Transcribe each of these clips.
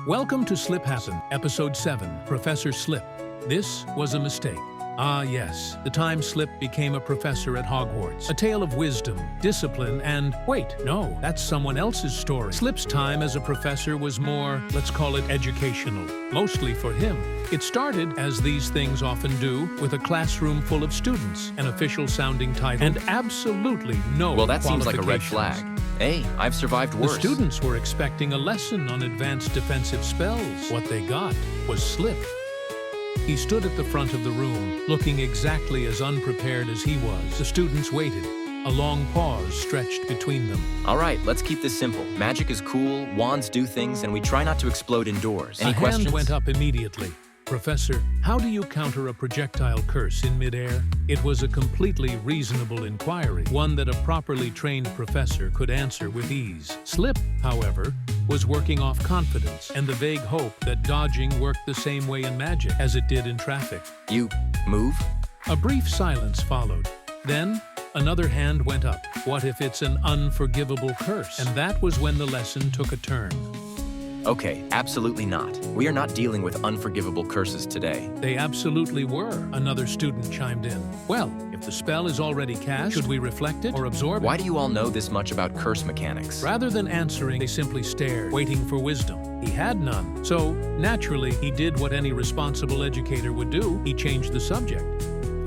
Welcome to Slip Happen, Episode 7, Professor Slip. This was a mistake. Ah yes, the time Slip became a professor at Hogwarts. A tale of wisdom, discipline, and... Wait, no, that's someone else's story. Slip's time as a professor was more, let's call it educational, mostly for him. It started, as these things often do, with a classroom full of students, an official-sounding title, and absolutely no Well, that seems like a red flag. Hey, I've survived worse. The students were expecting a lesson on advanced defensive spells. What they got was Slip. He stood at the front of the room, looking exactly as unprepared as he was. The students waited. A long pause stretched between them. All right, let's keep this simple. Magic is cool, wands do things, and we try not to explode indoors. Any questions? A hand went up immediately. Professor, how do you counter a projectile curse in midair? It was a completely reasonable inquiry, one that a properly trained professor could answer with ease. Slip, however, was working off confidence and the vague hope that dodging worked the same way in magic as it did in traffic. You move? A brief silence followed. Then, another hand went up. What if it's an unforgivable curse? And that was when the lesson took a turn. Okay, absolutely not. We are not dealing with unforgivable curses today. They absolutely were, another student chimed in. Well, if the spell is already cast, should we reflect it or absorb it? Why do you all know this much about curse mechanics? Rather than answering, they simply stared, waiting for wisdom. He had none. So, naturally, he did what any responsible educator would do. He changed the subject.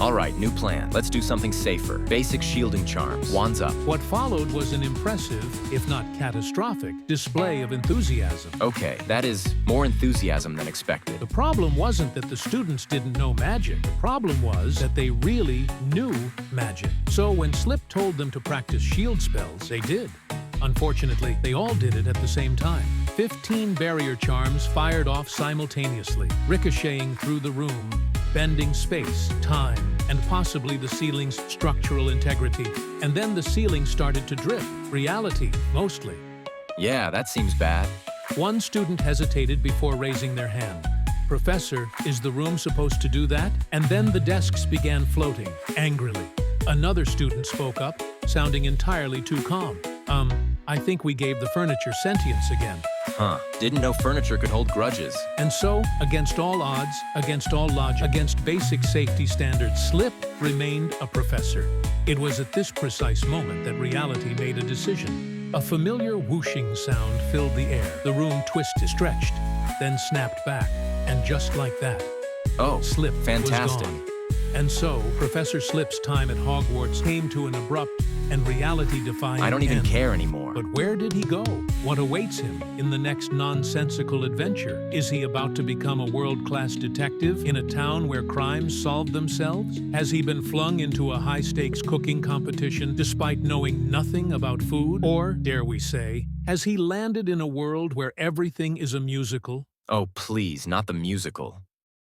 All right, new plan. Let's do something safer. Basic shielding charms. Wands up. What followed was an impressive, if not catastrophic, display of enthusiasm. Okay, that is more enthusiasm than expected. The problem wasn't that the students didn't know magic. The problem was that they really knew magic. So when Slip told them to practice shield spells, they did. Unfortunately, they all did it at the same time. 15 barrier charms fired off simultaneously, ricocheting through the room, bending space, time, and possibly the ceiling's structural integrity. And then the ceiling started to drift. Reality, mostly. Yeah, that seems bad. One student hesitated before raising their hand. Professor, is the room supposed to do that? And then the desks began floating, angrily. Another student spoke up, sounding entirely too calm. I think we gave the furniture sentience again. Huh. Didn't know furniture could hold grudges. And so, against all odds, against all logic, against basic safety standards, Slip remained a professor. It was at this precise moment that reality made a decision. A familiar whooshing sound filled the air. The room twisted, stretched, then snapped back. And just like that, Oh, Slip fantastic. was gone. And so, Professor Slip's time at Hogwarts came to an abrupt and reality-defying I don't even end. care anymore. But where did he go? What awaits him in the next nonsensical adventure? Is he about to become a world-class detective in a town where crimes solve themselves? Has he been flung into a high-stakes cooking competition despite knowing nothing about food? Or, dare we say, has he landed in a world where everything is a musical? Oh, please, not the musical.